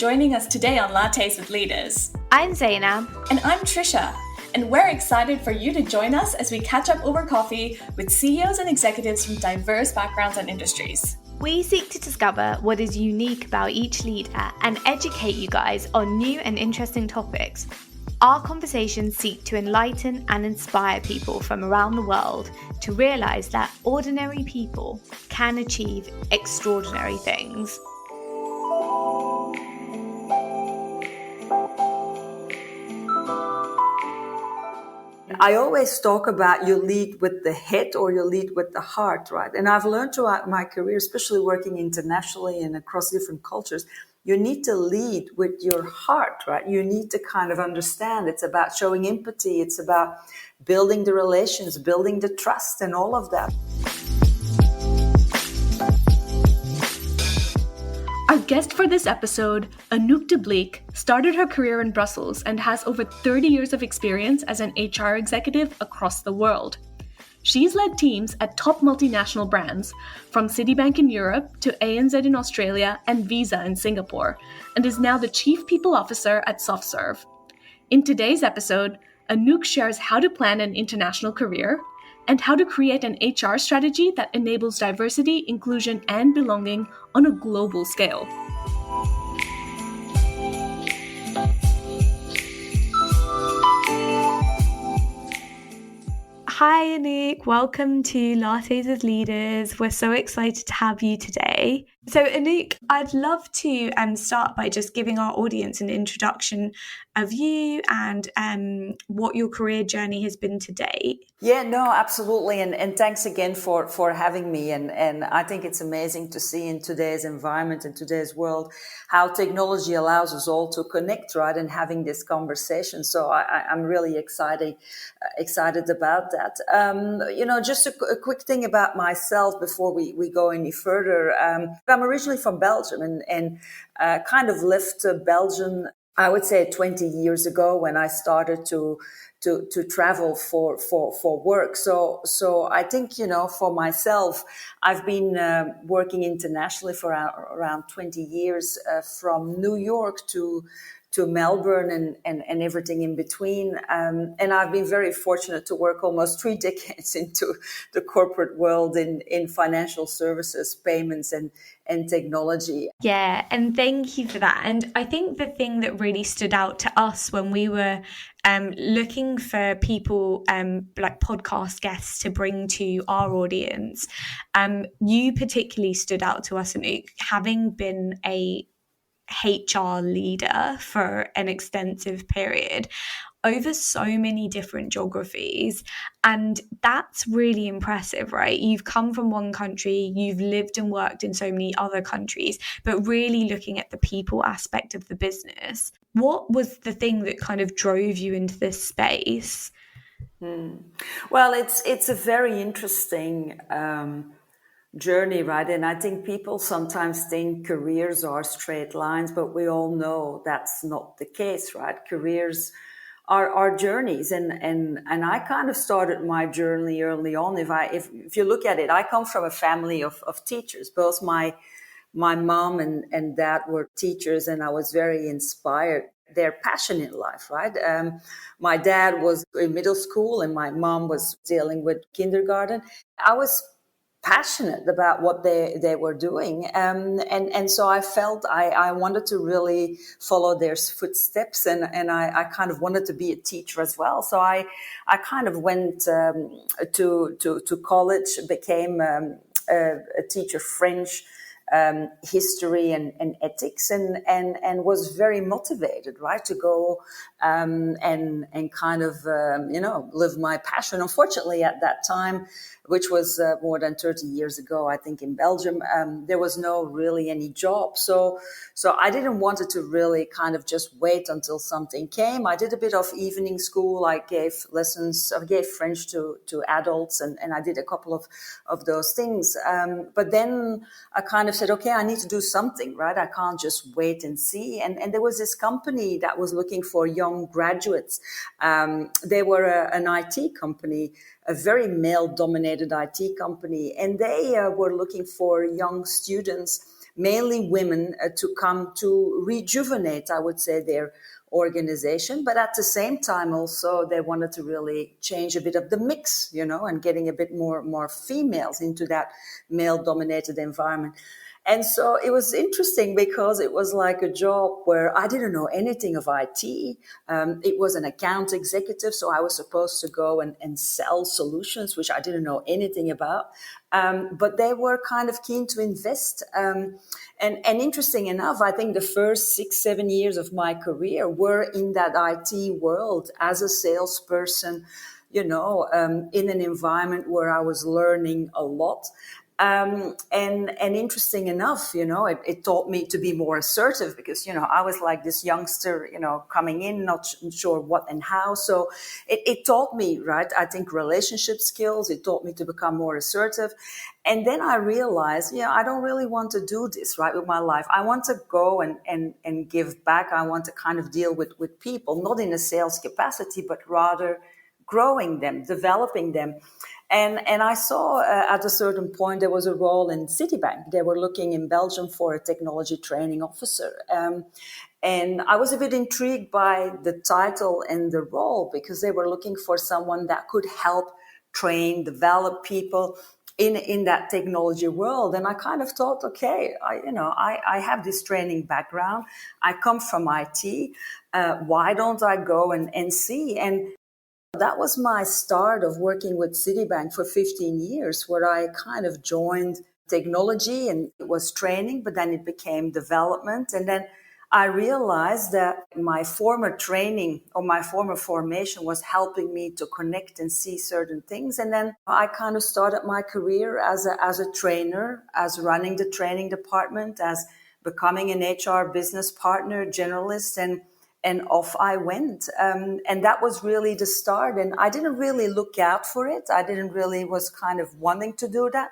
joining us today on Lattes With Leaders. I'm Zeinab. And I'm Trisha. And we're excited for you to join us as we catch up over coffee with CEOs and executives from diverse backgrounds and industries. We seek to discover what is unique about each leader and educate you guys on new and interesting topics. Our conversations seek to enlighten and inspire people from around the world to realise that ordinary people can achieve extraordinary things. I always talk about you lead with the head or you lead with the heart, right? And I've learned throughout my career, especially working internationally and across different cultures, you need to lead with your heart, right? You need to kind of understand it's about showing empathy. It's about building the relations, building the trust and all of that. Our guest for this episode, Anouk De Blieck, started her career in Brussels and has over 30 years of experience as an HR executive across the world. She's led teams at top multinational brands, from Citibank in Europe to ANZ in Australia and Visa in Singapore, and is now the Chief People Officer at SoftServe. In today's episode, Anouk shares how to plan an international career and how to create an HR strategy that enables diversity, inclusion, and belonging on a global scale. Hi Anouk, welcome to Lattes with Leaders. We're so excited to have you today. So Anouk, I'd love to start by just giving our audience an introduction of you and what your career journey has been to date. Yeah, no, absolutely. And thanks again for having me. And I think it's amazing to see in today's environment, in today's world, how technology allows us all to connect, right? And having this conversation. So I'm really excited about that. Just a quick thing about myself before we go any further. I'm originally from Belgium and kind of left Belgium, I would say 20 years ago when I started to travel for work. So I think, for myself, I've been working internationally for around 20 years, from New York to Melbourne and everything in between. And I've been very fortunate to work almost 3 decades into the corporate world in financial services, payments and technology. Yeah, and thank you for that. And I think the thing that really stood out to us when we were looking for people like podcast guests to bring to our audience, you particularly stood out to us, Anouk, having been a HR leader for an extensive period over so many different geographies. And that's really impressive, right? You've come from one country, you've lived and worked in so many other countries, but really looking at the people aspect of the business. What was the thing that kind of drove you into this space? Well, it's a very interesting journey, right? And I think people sometimes think careers are straight lines, but we all know that's not the case, right? Careers are journeys, and I kind of started my journey early on. If you look at it, I come from a family of teachers. Both my mom and dad were teachers, and I was very inspired. Their passion in life, right? My dad was in middle school, and my mom was dealing with kindergarten. I was passionate about what they were doing. And so I felt I wanted to really follow their footsteps, and I kind of wanted to be a teacher as well. So I kind of went to college, became a teacher, French, history and ethics, and was very motivated, right, to go and kind of live my passion. Unfortunately, at that time, which was more than 30 years ago, I think, in Belgium, there was no really any job. So I didn't want it to really kind of just wait until something came. I did a bit of evening school. I gave lessons. I gave French to adults, and I did a couple of those things. But then I kind of said, okay, I need to do something, right? I can't just wait and see. And there was this company that was looking for young graduates. They were an IT company, a very male-dominated IT company, and they were looking for young students mainly women, to come to rejuvenate, I would say, their organization. But at the same time, also, they wanted to really change a bit of the mix, and getting a bit more females into that male-dominated environment. And so it was interesting because it was like a job where I didn't know anything of IT. It was an account executive, so I was supposed to go and sell solutions, which I didn't know anything about. But they were kind of keen to invest. And interesting enough, I think the first 6-7 years of my career were in that IT world as a salesperson, in an environment where I was learning a lot. And interesting enough, it taught me to be more assertive because, I was like this youngster, coming in, not sure what and how. So it taught me, right, I think relationship skills. It taught me to become more assertive. And then I realized, I don't really want to do this, right, with my life. I want to go and give back. I want to kind of deal with people, not in a sales capacity, but rather growing them, developing them. And I saw at a certain point there was a role in Citibank. They were looking in Belgium for a technology training officer. And I was a bit intrigued by the title and the role because they were looking for someone that could help train, develop people in that technology world. And I kind of thought, okay, I have this training background. I come from IT. Why don't I go and see? And that was my start of working with Citibank for 15 years, where I kind of joined technology and it was training, but then it became development. And then I realized that my former training or my former formation was helping me to connect and see certain things. And then I kind of started my career as a trainer, as running the training department, as becoming an HR business partner, generalist, and off I went. And that was really the start. And I didn't really look out for it. I didn't really was kind of wanting to do that.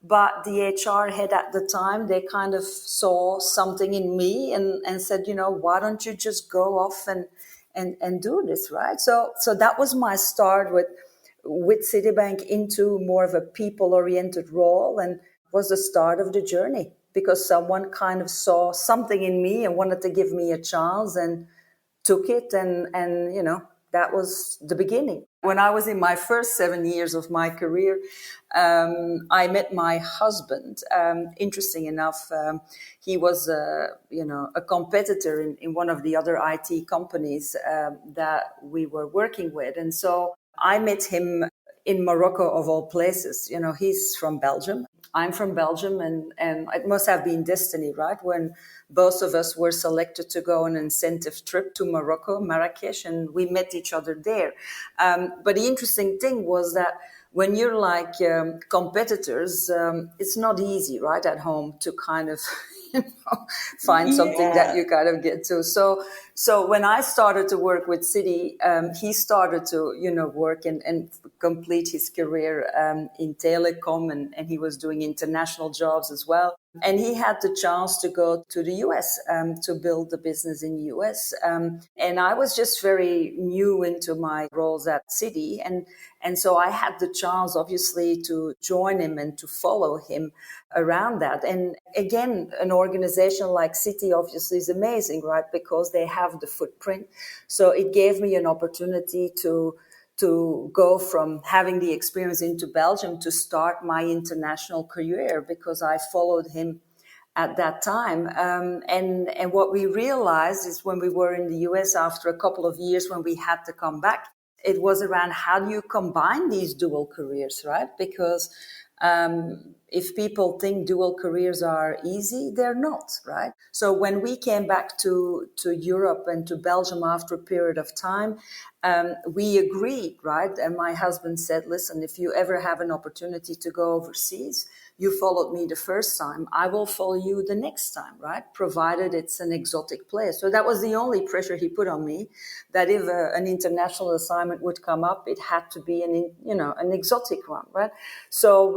But the HR head at the time, they kind of saw something in me and said, why don't you just go off and do this, right? So that was my start with Citibank into more of a people-oriented role, and was the start of the journey because someone kind of saw something in me and wanted to give me a chance and took it. And that was the beginning. When I was in my first 7 years of my career, I met my husband. Interesting enough, he was, a competitor in one of the other IT companies that we were working with. And so I met him in Morocco, of all places. He's from Belgium. I'm from Belgium, and it must have been destiny, right? When both of us were selected to go on an incentive trip to Morocco, Marrakesh, and we met each other there. But the interesting thing was that when you're like competitors, it's not easy, right, at home to kind of find something that you kind of get to. So when I started to work with Citi, he started to, work and complete his career in telecom, and he was doing international jobs as well. And he had the chance to go to the US to build the business in the US. And I was just very new into my roles at Citi. And so I had the chance, obviously, to join him and to follow him around that. And again, an organization like Citi obviously is amazing, right? Because they have the footprint. So it gave me an opportunity to go from having the experience into Belgium to start my international career because I followed him at that time. And what we realized is when we were in the US after a couple of years, when we had to come back, it was around how do you combine these dual careers, right? Because if people think dual careers are easy, they're not, right? So when we came back to Europe and to Belgium after a period of time, we agreed, right? And my husband said, listen, if you ever have an opportunity to go overseas, you followed me the first time, I will follow you the next time, right? Provided it's an exotic place. So that was the only pressure he put on me, that if an international assignment would come up, it had to be an exotic one, right? So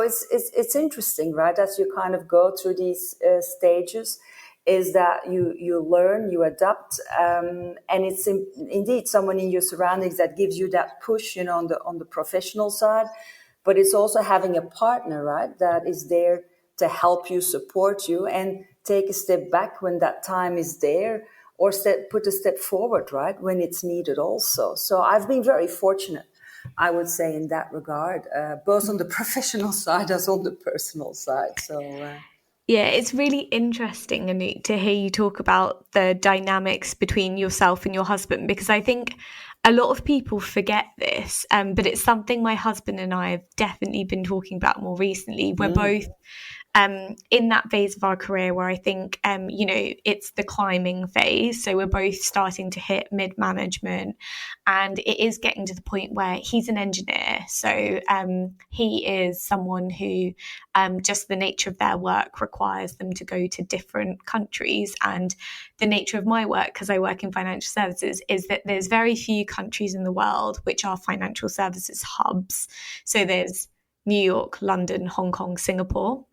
it's interesting, right? As you kind of go through these stages, is that you learn, you adapt, and it's indeed someone in your surroundings that gives you that push, on the professional side. But it's also having a partner, right, that is there to help you, support you, and take a step back when that time is there, or put a step forward, right, when it's needed also. So I've been very fortunate, I would say, in that regard, both on the professional side as on the personal side. So Yeah, it's really interesting, Anouk, to hear you talk about the dynamics between yourself and your husband, because I think a lot of people forget this, but it's something my husband and I have definitely been talking about more recently. We're both in that phase of our career where I think, it's the climbing phase. So we're both starting to hit mid-management, and it is getting to the point where he's an engineer. So he is someone who just the nature of their work requires them to go to different countries. And the nature of my work, because I work in financial services, is that there's very few countries in the world which are financial services hubs. So there's New York, London, Hong Kong, Singapore.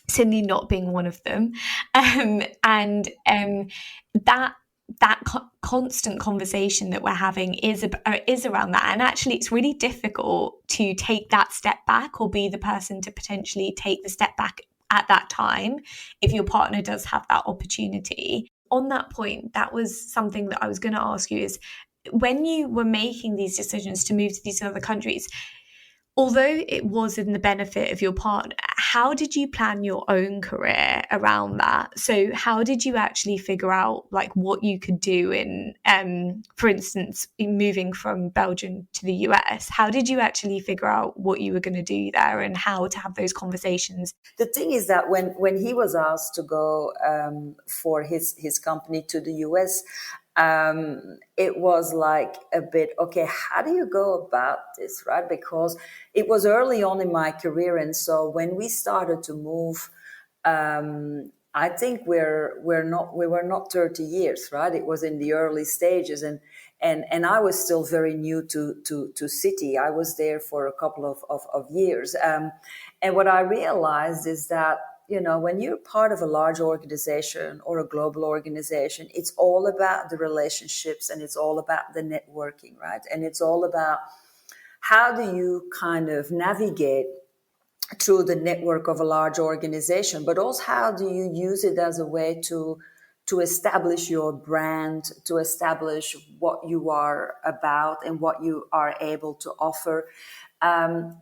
Sydney not being one of them, and that constant conversation that we're having is around that. And actually, it's really difficult to take that step back, or be the person to potentially take the step back at that time if your partner does have that opportunity. On that point, that was something that I was going to ask you, is when you were making these decisions to move to these other countries, although it was in the benefit of your partner, how did you plan your own career around that? So how did you actually figure out like what you could do in, for instance, in moving from Belgium to the US? How did you actually figure out what you were going to do there and how to have those conversations? the thing is that when he was asked to go for his company to the US, it was like a bit, okay, how do you go about this, right? Because it was early on in my career. And so when we started to move, I think we were not 30 years, right? It was in the early stages. And I was still very new to City. I was there for a couple of years. And what I realized is that, when you're part of a large organization or a global organization, it's all about the relationships and it's all about the networking, right? And it's all about how do you kind of navigate through the network of a large organization, but also how do you use it as a way to establish your brand, to establish what you are about and what you are able to offer.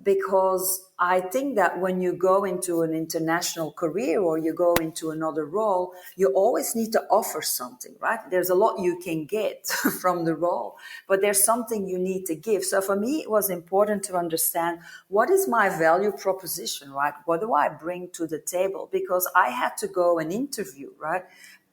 Because I think that when you go into an international career or you go into another role, you always need to offer something, right? There's a lot you can get from the role, but there's something you need to give. So for me, it was important to understand what is my value proposition, right? What do I bring to the table? Because I had to go and interview, right,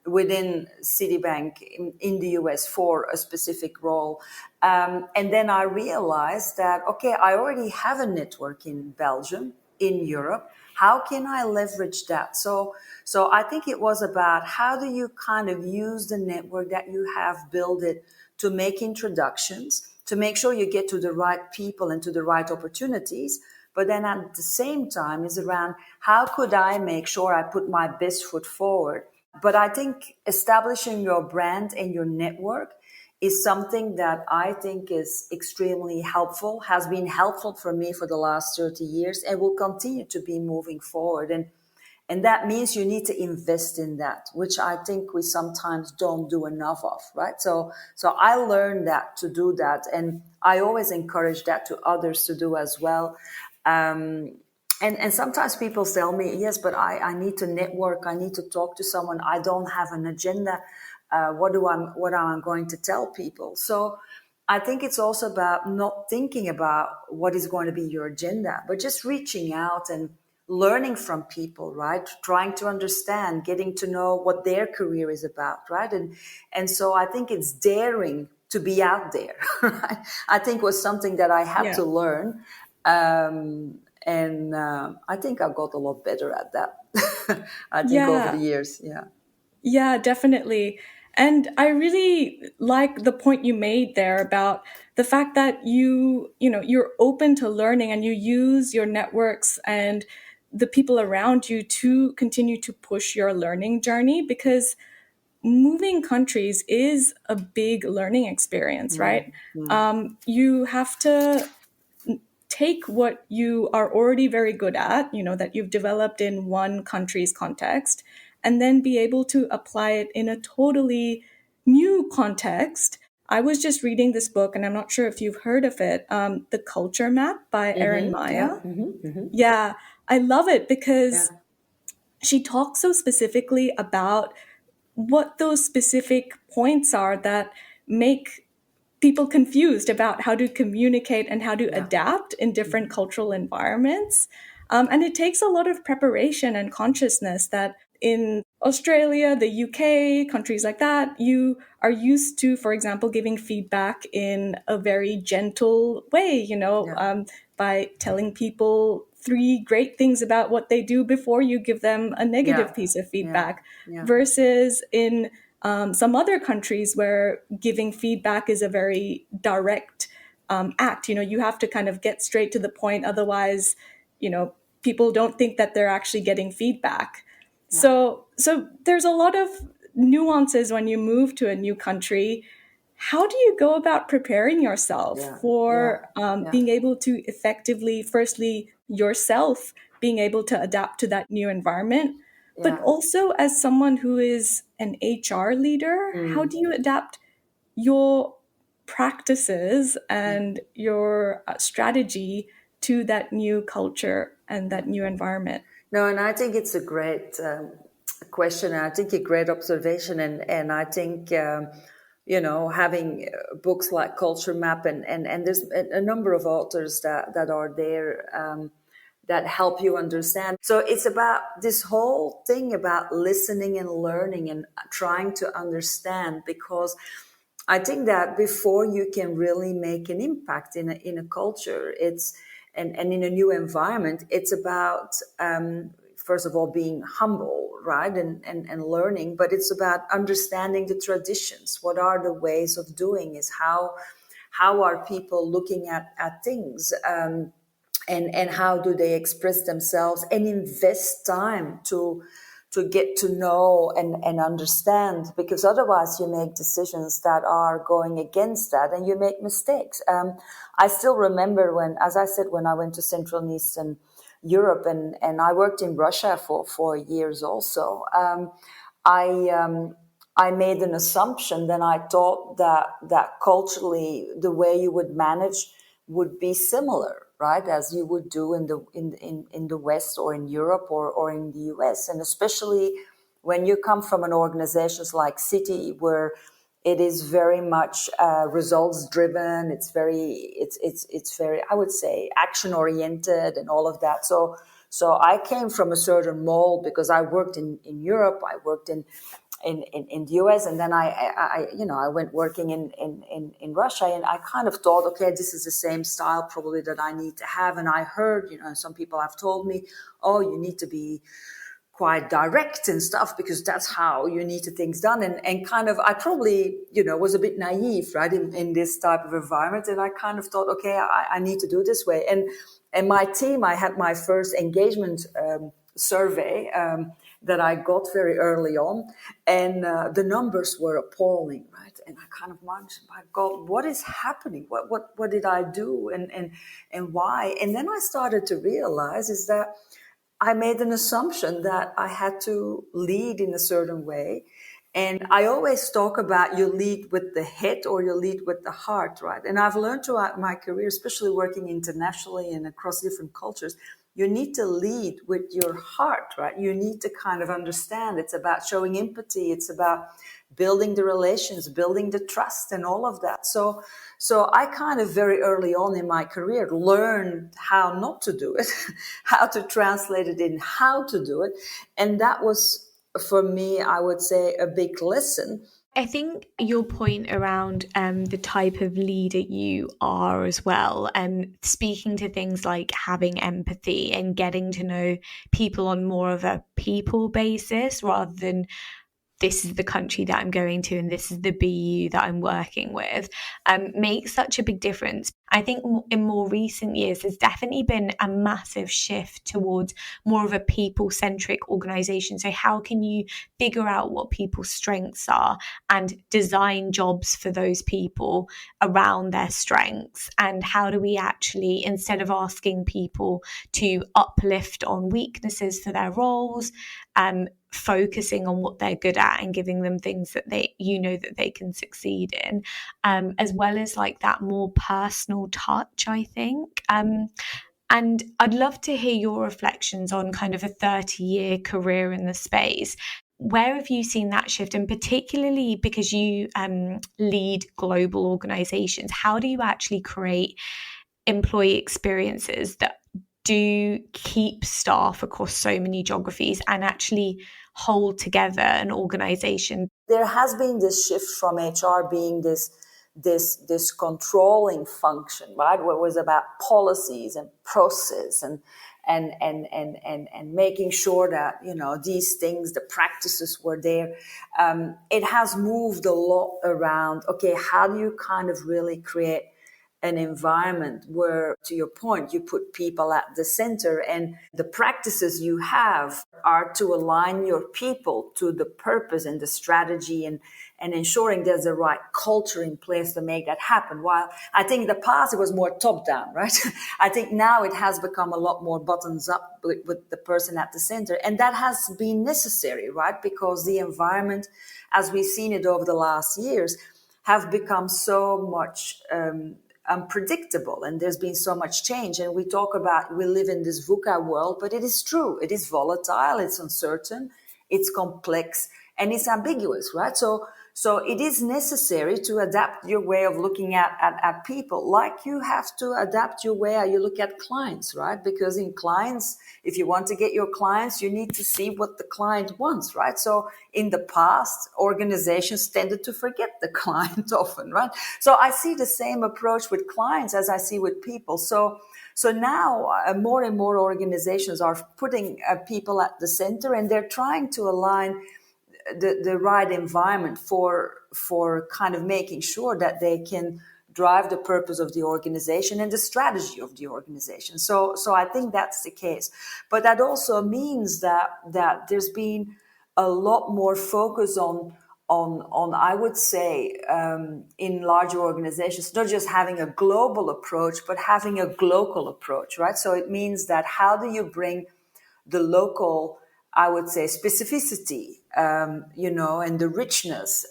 within Citibank in the US for a specific role. And then I realized that, okay, I already have a network in Belgium, in Europe. How can I leverage that? So I think it was about how do you kind of use the network that you have built it to make introductions, to make sure you get to the right people and to the right opportunities. But then at the same time is around how could I make sure I put my best foot forward. But I think establishing your brand and your network is something that I think is extremely helpful, has been helpful for me for the last 30 years and will continue to be moving forward. And that means you need to invest in that, which I think we sometimes don't do enough of, right? So I learned that to do that. And I always encourage that to others to do as well. And sometimes people tell me, yes, but I need to network. I need to talk to someone. I don't have an agenda. What am I going to tell people? So I think it's also about not thinking about what is going to be your agenda, but just reaching out and learning from people, right? Trying to understand, getting to know what their career is about, right? And so I think it's daring to be out there, right? I think was something that I had to learn. And I think I got a lot better at that. I think over the years, Yeah, definitely. And I really like the point you made there about the fact that you're open to learning and you use your networks and the people around you to continue to push your learning journey, because moving countries is a big learning experience, right? You have to take what you are already very good at, that you've developed in one country's context, and then be able to apply it in a totally new context. I was just reading this book, and I'm not sure if you've heard of it, The Culture Map by Erin Maya. Yeah, I love it because she talks so specifically about what those specific points are that make people confused about how to communicate and how to adapt in different cultural environments. And it takes a lot of preparation and consciousness that in Australia, the UK, countries like that, you are used to, for example, giving feedback in a very gentle way, by telling people 3 great things about what they do before you give them a negative piece of feedback, versus in some other countries where giving feedback is a very direct act. You have to kind of get straight to the point. Otherwise, people don't think that they're actually getting feedback. So there's a lot of nuances when you move to a new country. How do you go about preparing yourself for being able to effectively, firstly, yourself being able to adapt to that new environment, but also as someone who is an HR leader, how do you adapt your practices and your strategy to that new culture and that new environment? No, and I think it's a great question. And I think a great observation. And I think, having books like Culture Map and there's a number of authors that are there that help you understand. So it's about this whole thing about listening and learning and trying to understand, because I think that before you can really make an impact in a culture, and in a new environment, it's about first of all being humble, right, and learning, but it's about understanding the traditions. What are the ways of doing? Is how are people looking at things, and how do they express themselves, and invest time to get to know and understand, because otherwise you make decisions that are going against that and you make mistakes. I still remember when I went to Central and Eastern Europe and I worked in Russia for 4 years also. I made an assumption, then I thought that culturally the way you would manage would be similar, right, as you would do in the West or in Europe or in the US. And especially when you come from an organization like Citi, where it is very much results driven, it's very, I would say, action oriented and all of that. So I came from a certain mold because I worked in Europe, I worked in the US, and then I went working in Russia, and I kind of thought, okay, this is the same style probably that I need to have. And I heard, some people have told me, oh, you need to be quite direct and stuff because that's how you need to things done. And kind of, I probably, was a bit naive, right, in this type of environment. And I kind of thought, okay, I need to do this way. And my team, I had my first engagement survey that I got very early on, and the numbers were appalling, right? And I kind of wondered, my God, what is happening? What did I do, and why? And then I started to realize is that I made an assumption that I had to lead in a certain way. And I always talk about you lead with the head or you lead with the heart, right? And I've learned throughout my career, especially working internationally and across different cultures, you need to lead with your heart, right? You need to kind of understand. It's about showing empathy. It's about building the relations, building the trust and all of that. So I kind of very early on in my career learned how not to do it, how to translate it in how to do it. And that was, for me, I would say, a big lesson. I think your point around the type of leader you are as well, and speaking to things like having empathy and getting to know people on more of a people basis rather than this is the country that I'm going to and this is the BU that I'm working with, makes such a big difference. I think in more recent years, there's definitely been a massive shift towards more of a people-centric organisation. So how can you figure out what people's strengths are and design jobs for those people around their strengths? And how do we actually, instead of asking people to uplift on weaknesses for their roles, focusing on what they're good at and giving them things that that they can succeed in, as well as like that more personal touch, I think. And I'd love to hear your reflections on kind of a 30-year career in the space. Where have you seen that shift? And particularly because you lead global organizations, how do you actually create employee experiences that do keep staff across so many geographies and actually hold together an organization? There has been this shift from HR being this controlling function, right? Where it was about policies and process and making sure that, these things, the practices were there. It has moved a lot around, okay, how do you kind of really create an environment where, to your point, you put people at the center, and the practices you have are to align your people to the purpose and the strategy, and ensuring there's the right culture in place to make that happen. While I think in the past it was more top down, right? I think now it has become a lot more bottoms up with the person at the center. And that has been necessary, right? Because the environment, as we've seen it over the last years, have become so much unpredictable, and there's been so much change. And we live in this VUCA world, but it is true. It is volatile, it's uncertain, it's complex, and it's ambiguous, right? So it is necessary to adapt your way of looking at people, like you have to adapt your way how you look at clients, right? Because in clients, if you want to get your clients, you need to see what the client wants, right? So in the past, organizations tended to forget the client often, right? So I see the same approach with clients as I see with people. So now more and more organizations are putting people at the center, and they're trying to align the right environment for kind of making sure that they can drive the purpose of the organization and the strategy of the organization. So I think that's the case. But that also means that there's been a lot more focus on I would say, in larger organizations, not just having a global approach, but having a local approach, right? So it means that how do you bring the local, I would say, specificity, and the richness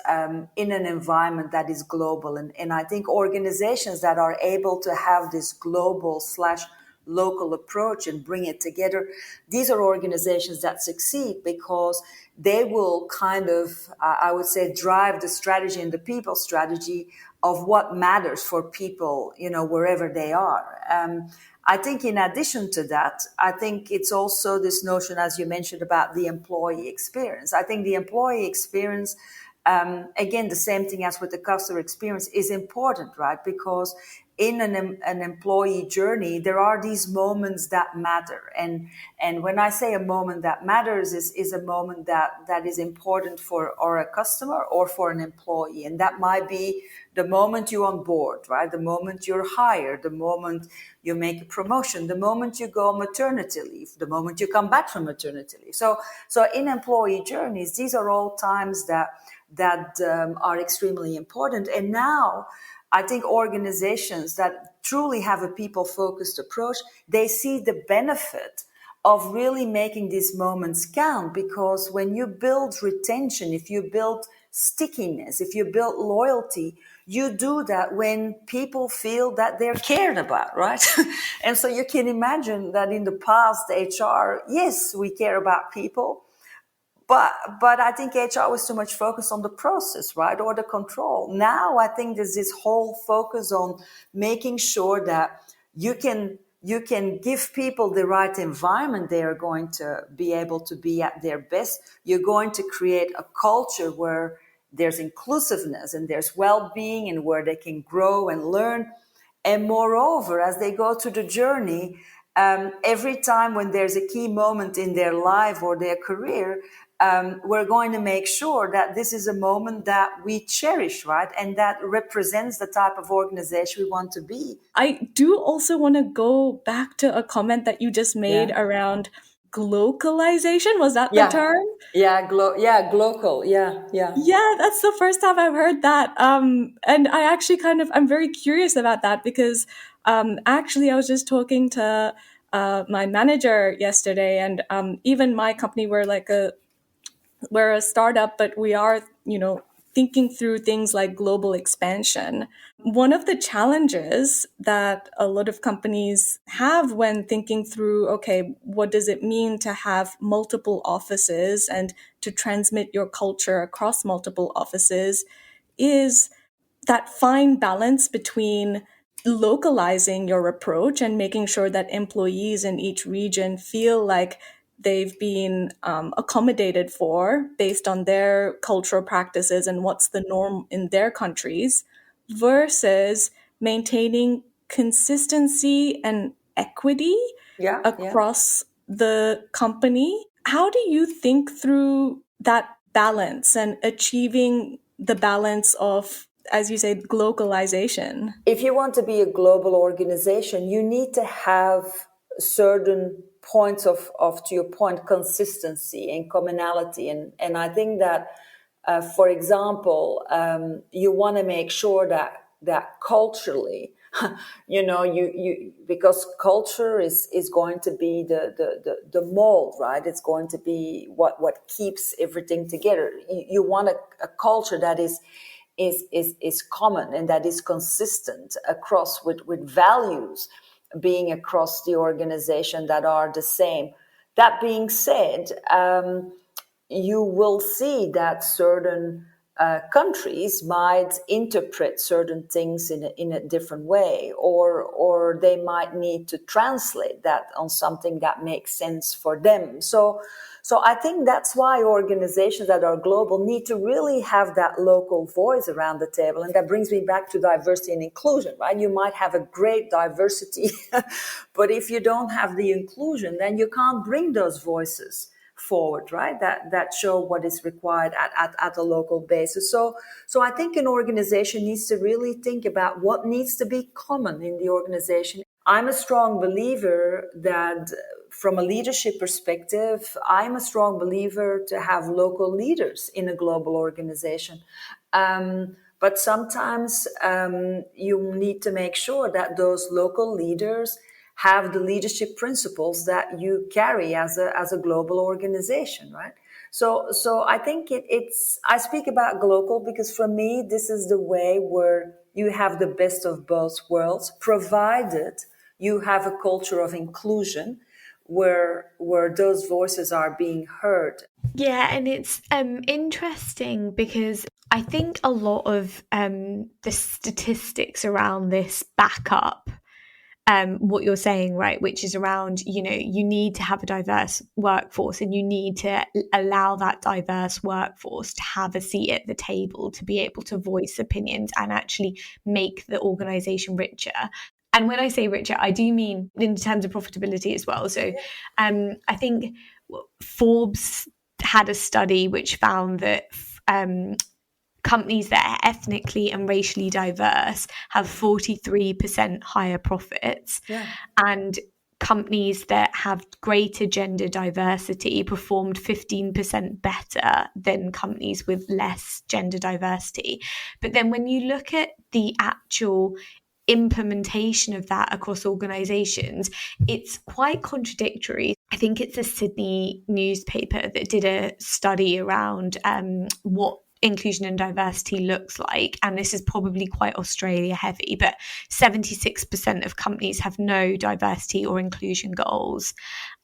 in an environment that is global. And I think organizations that are able to have this global/local approach and bring it together, these are organizations that succeed because they will kind of, I would say, drive the strategy and the people strategy of what matters for people, wherever they are. I think in addition to that, I think it's also this notion, as you mentioned, about the employee experience. I think the employee experience, again, the same thing as with the customer experience, is important, right? Because in an employee journey, there are these moments that matter. And when I say a moment that matters, is a moment that is important for a customer or for an employee. And that might be the moment you on board, right? The moment you're hired, the moment you make a promotion, the moment you go on maternity leave, the moment you come back from maternity leave. So in employee journeys, these are all times that are extremely important. And now I think organizations that truly have a people-focused approach, they see the benefit of really making these moments count, because when you build retention, if you build stickiness, if you build loyalty, you do that when people feel that they're cared about, right? And so you can imagine that in the past, HR, yes, we care about people, but I think HR was too much focused on the process, right? Or the control. Now I think there's this whole focus on making sure that you can give people the right environment they are going to be able to be at their best. You're going to create a culture where there's inclusiveness and there's well-being and where they can grow and learn. And moreover, as they go through the journey, every time when there's a key moment in their life or their career, we're going to make sure that this is a moment that we cherish, right? And that represents the type of organization we want to be. I do also want to go back to a comment that you just made around glocalization. Was that the term? Glocal. Yeah, that's the first time I've heard that. And I actually I'm very curious about that because actually I was just talking to my manager yesterday, and even my company, we're a startup, but we are, thinking through things like global expansion. One of the challenges that a lot of companies have when thinking through, okay, what does it mean to have multiple offices and to transmit your culture across multiple offices, is that fine balance between localizing your approach and making sure that employees in each region feel like they've been accommodated for based on their cultural practices and what's the norm in their countries, versus maintaining consistency and equity across the company. How do you think through that balance and achieving the balance of, as you say, globalization? If you want to be a global organization, you need to have certain points of to your point, consistency and commonality. And I think that, for example, you want to make sure that culturally, you because culture is going to be the mold, right? It's going to be what keeps everything together. You want a culture that is common and that is consistent across with values being across the organization that are the same. That being said, you will see that certain countries might interpret certain things in a different way, or they might need to translate that on something that makes sense for them. So I think that's why organizations that are global need to really have that local voice around the table. And that brings me back to diversity and inclusion, right? You might have a great diversity, but if you don't have the inclusion, then you can't bring those voices forward, right? That show what is required at a local basis. So I think an organization needs to really think about what needs to be common in the organization. I'm a strong believer that from a leadership perspective, I'm a strong believer to have local leaders in a global organization. But sometimes you need to make sure that those local leaders have the leadership principles that you carry as a global organization, right? So I think I speak about global because for me, this is the way where you have the best of both worlds, provided you have a culture of inclusion where those voices are being heard. Yeah, and it's interesting because I think a lot of the statistics around this back up what you're saying, right, which is around, you need to have a diverse workforce and you need to allow that diverse workforce to have a seat at the table, to be able to voice opinions and actually make the organization richer. And when I say richer, I do mean in terms of profitability as well. So I think Forbes had a study which found that companies that are ethnically and racially diverse have 43% higher profits. Yeah. And companies that have greater gender diversity performed 15% better than companies with less gender diversity. But then when you look at the actual implementation of that across organizations, it's quite contradictory. I think it's a Sydney newspaper that did a study around what inclusion and diversity looks like, and this is probably quite Australia heavy, but 76% of companies have no diversity or inclusion goals,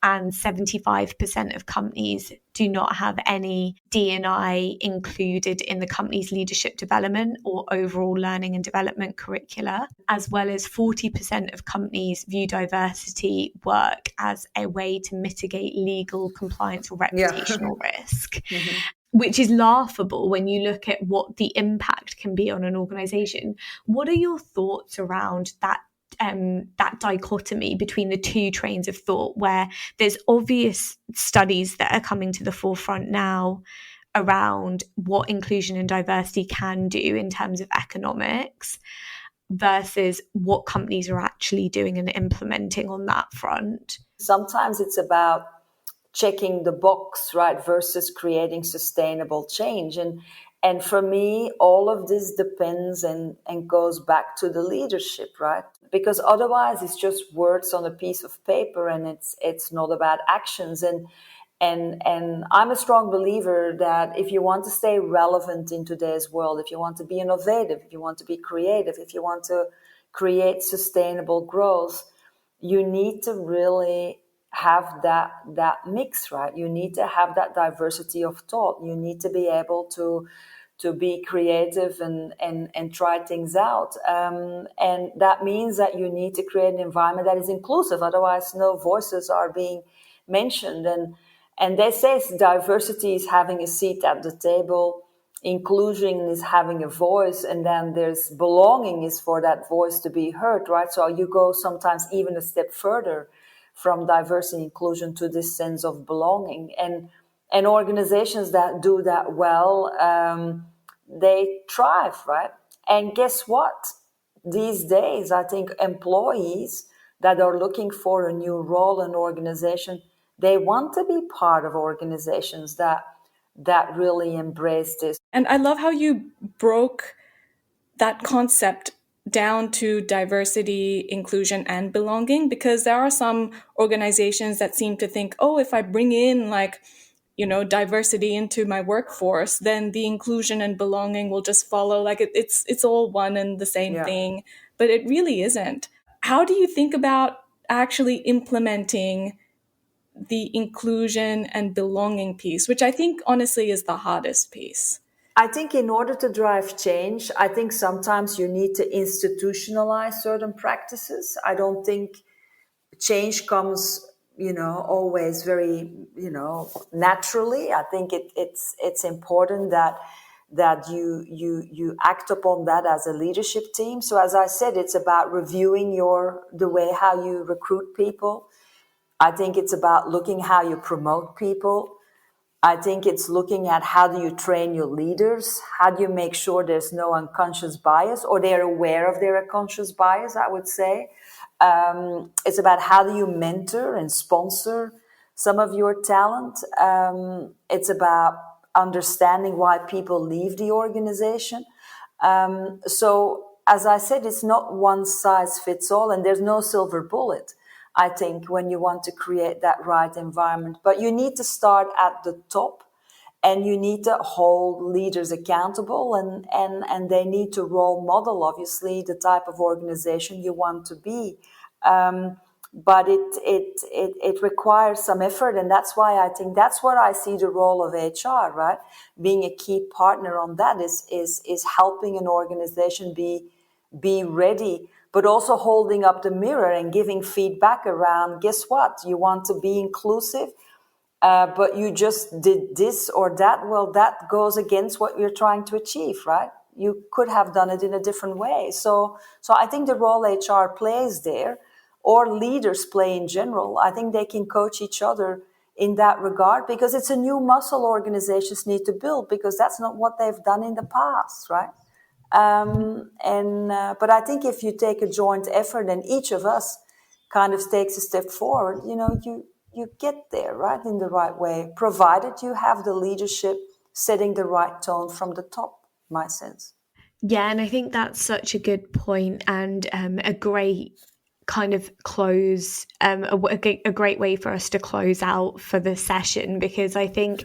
and 75% of companies do not have any D&I included in the company's leadership development or overall learning and development curricula, as well as 40% of companies view diversity work as a way to mitigate legal, compliance or reputational risk. Mm-hmm. Which is laughable when you look at what the impact can be on an organization. What are your thoughts around that that dichotomy between the two trains of thought, where there's obvious studies that are coming to the forefront now around what inclusion and diversity can do in terms of economics versus what companies are actually doing and implementing on that front. Sometimes it's about checking the box, right, versus creating sustainable change. And for me, all of this depends and goes back to the leadership, right? Because otherwise it's just words on a piece of paper, and it's not about actions. And I'm a strong believer that if you want to stay relevant in today's world, if you want to be innovative, if you want to be creative, if you want to create sustainable growth, you need to really have that mix, right? You need to have that diversity of thought. You need to be able to be creative and try things out. And that means that you need to create an environment that is inclusive. Otherwise, no voices are being mentioned. And they say diversity is having a seat at the table, inclusion is having a voice, and then there's belonging is for that voice to be heard, right? So you go sometimes even a step further from diversity and inclusion to this sense of belonging. And organizations that do that well, they thrive, right? And guess what? These days, I think employees that are looking for a new role in organization, they want to be part of organizations that really embrace this. And I love how you broke that concept down to diversity, inclusion, and belonging, because there are some organizations that seem to think, oh, if I bring in diversity into my workforce, then the inclusion and belonging will just follow. Like it's all one and the same thing, but it really isn't. How do you think about actually implementing the inclusion and belonging piece, which I think honestly is the hardest piece? I think in order to drive change, I think sometimes you need to institutionalize certain practices. I don't think change comes, always very, naturally. I think it's important that you act upon that as a leadership team. So as I said, it's about reviewing the way how you recruit people. I think it's about looking how you promote people. I think it's looking at how do you train your leaders? How do you make sure there's no unconscious bias, or they're aware of their unconscious bias, I would say. It's about how do you mentor and sponsor some of your talent. It's about understanding why people leave the organization. So as I said, it's not one size fits all, and there's no silver bullet, I think, when you want to create that right environment. But you need to start at the top, and you need to hold leaders accountable, and they need to role model, obviously, the type of organization you want to be. But it requires some effort, and that's why I think that's what I see the role of HR, right? Being a key partner on that is helping an organization be ready, but also holding up the mirror and giving feedback around, guess what? You want to be inclusive, but you just did this or that. Well, that goes against what you're trying to achieve, right? You could have done it in a different way. So I think the role HR plays there, or leaders play in general, I think they can coach each other in that regard, because it's a new muscle organizations need to build, because that's not what they've done in the past, right? But I think if you take a joint effort and each of us kind of takes a step forward, you get there, right, in the right way, provided you have the leadership setting the right tone from the top, my sense. Yeah, and I think that's such a good point, and a great kind of close, a great way for us to close out for the session, because I think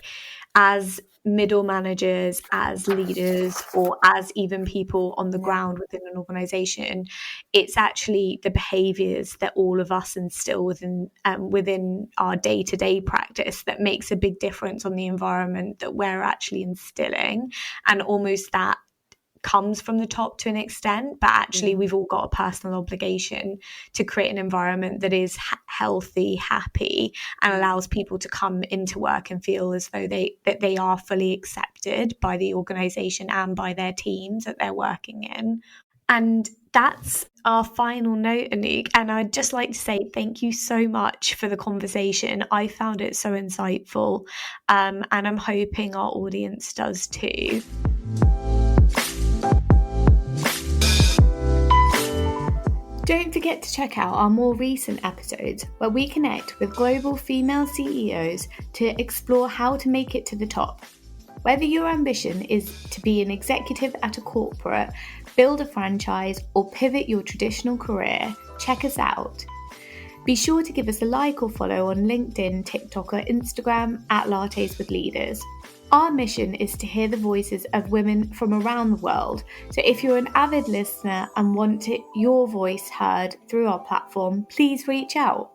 as middle managers, as leaders, or as even people on the ground within an organization, it's actually the behaviors that all of us instill within our day-to-day practice that makes a big difference on the environment that we're actually instilling. And almost that comes from the top to an extent, but actually we've all got a personal obligation to create an environment that is healthy, happy, and allows people to come into work and feel as though they are fully accepted by the organization and by their teams that they're working in. And that's our final note, Anouk. And I'd just like to say thank you so much for the conversation. I found it so insightful, and I'm hoping our audience does too. Don't forget to check out our more recent episodes where we connect with global female CEOs to explore how to make it to the top. Whether your ambition is to be an executive at a corporate, build a franchise, or pivot your traditional career, check us out. Be sure to give us a like or follow on LinkedIn, TikTok, or Instagram at Lattes With Leaders. Our mission is to hear the voices of women from around the world. So if you're an avid listener and want your voice heard through our platform, please reach out.